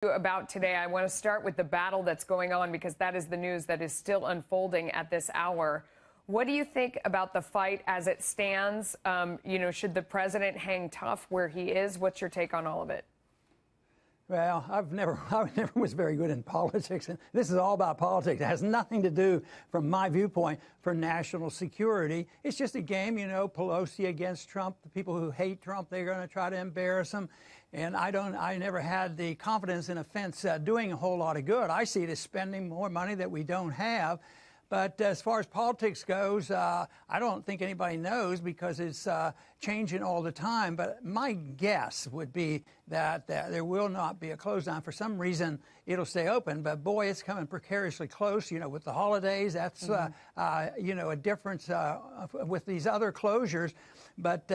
About today. I want to start with the battle that's going on because that is the news that is still unfolding at this hour. What do you think about the fight as it stands? Should the president hang tough where he is? What's your take on all of it? Well, I never was very good in politics, and this is all about politics. It has nothing to do, from my viewpoint, for national security. It's just a game, Pelosi against Trump. The people who hate Trump, they're going to try to embarrass him. And I never had the confidence in a fence doing a whole lot of good. I see it as spending more money that we don't have. But as far as politics goes, I don't think anybody knows because it's changing all the time. But my guess would be that there will not be a close down. For some reason, it'll stay open. But, boy, it's coming precariously close. With the holidays, that's, a difference with these other closures. But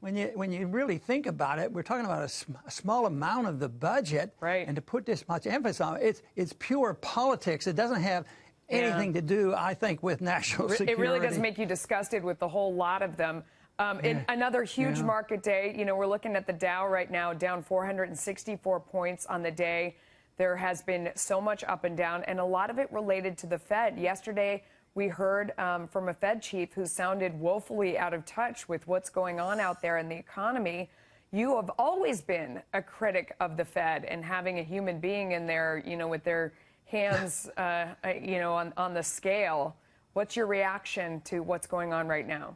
when you really think about it, we're talking about a small amount of the budget. Right. And to put this much emphasis on it, it's pure politics. It doesn't have anything to do, I think, with national security. It really does make you disgusted with the whole lot of them. Another huge market day. We're looking at the Dow right now, down 464 points on the day. There has been so much up and down, and a lot of it related to the Fed. Yesterday, we heard from a Fed chief who sounded woefully out of touch with what's going on out there in the economy. You have always been a critic of the Fed and having a human being in there, with their hands, on the scale. What's your reaction to what's going on right now?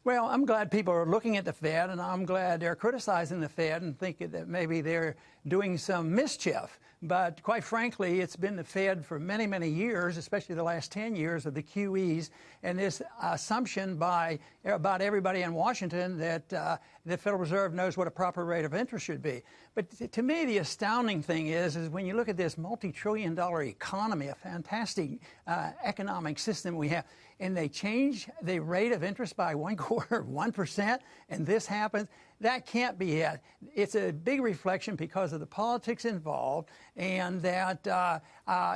Well, I'm glad people are looking at the Fed, and I'm glad they're criticizing the Fed and thinking that maybe they're doing some mischief. But quite frankly, it's been the Fed for many, many years, especially the last 10 years of the QEs, and this assumption by about everybody in Washington that the Federal Reserve knows what a proper rate of interest should be. But to me, the astounding thing is when you look at this multi-trillion-dollar economy, a fantastic economic system we have, and they change the rate of interest by 1/4%, and this happens. That can't be it. It's a big reflection because of the politics involved, and that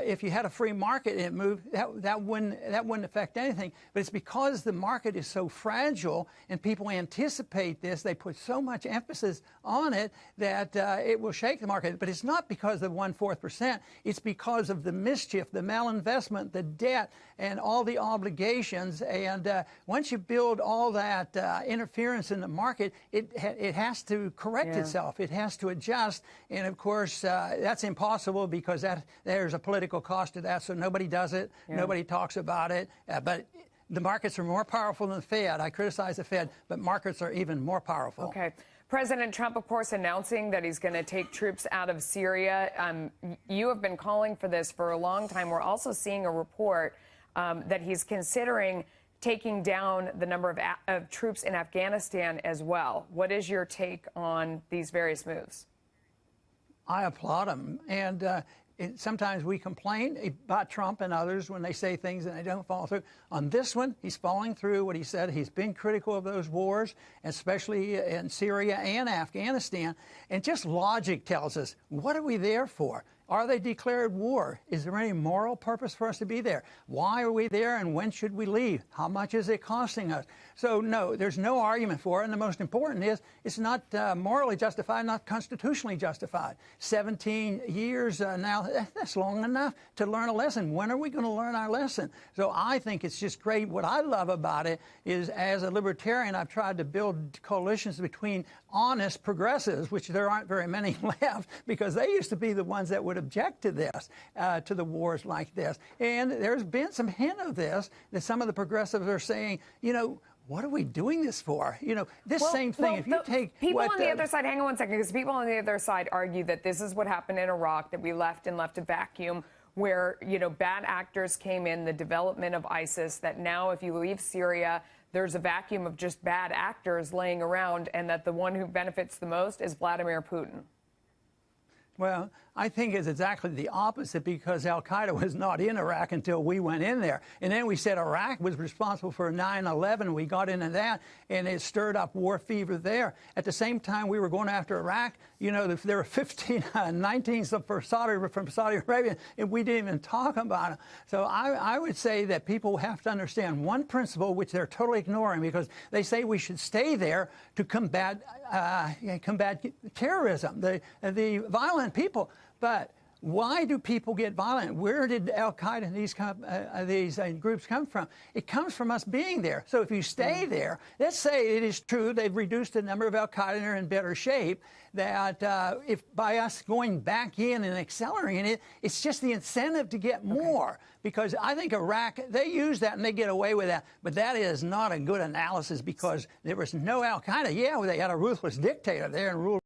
if you had a free market and it moved, that wouldn't affect anything. But it's because the market is so fragile and people anticipate this, they put so much emphasis on it that it will shake the market. But it's not because of 1/4%. It's because of the mischief, the malinvestment, the debt, and all the obligations. And once you build all that interference in the market, it has to correct itself. It has to adjust. And, of course, that's impossible because there's a political cost to that, so nobody does it. Nobody talks about it. But the markets are more powerful than the Fed. I criticize the Fed, but markets are even more powerful. Okay. President Trump, of course, announcing that he's going to take troops out of Syria. You have been calling for this for a long time. We're also seeing a report that he's considering taking down the number of troops in Afghanistan as well. What is your take on these various moves? I applaud him. And sometimes we complain about Trump and others when they say things and they don't follow through. On this one, he's following through what he said. He's been critical of those wars, especially in Syria and Afghanistan. And just logic tells us, what are we there for? Are they declared war? Is there any moral purpose for us to be there? Why are we there, and when should we leave? How much is it costing us? So, no, there's no argument for it. And the most important is it's not morally justified, not constitutionally justified. 17 years now, that's long enough to learn a lesson. When are we going to learn our lesson? So I think it's just great. What I love about it is, as a libertarian, I've tried to build coalitions between honest progressives, which there aren't very many left, because they used to be the ones that would object to this, to the wars like this. And there's been some hint of this, that some of the progressives are saying, what are we doing this for? Same thing. If you take people on the other side, hang on one second, because people on the other side argue that this is what happened in Iraq, that we left a vacuum where, bad actors came in, the development of ISIS, that now if you leave Syria, there's a vacuum of just bad actors laying around, and that the one who benefits the most is Vladimir Putin. Well, I think it's exactly the opposite, because al-Qaeda was not in Iraq until we went in there. And then we said Iraq was responsible for 9/11. We got into that, and it stirred up war fever there. At the same time we were going after Iraq, there were 19 from Saudi Arabia, and we didn't even talk about it. So I would say that people have to understand one principle, which they're totally ignoring, because they say we should stay there to combat terrorism, the violent people. But why do people get violent? Where did Al-Qaeda and these groups come from? It comes from us being there. So if you stay there, let's say it is true they've reduced the number of Al-Qaeda and are in better shape, that if by us going back in and accelerating it, it's just the incentive to get more. Because I think Iraq, they use that and they get away with that. But that is not a good analysis because there was no Al-Qaeda. Yeah, they had a ruthless dictator there and ruled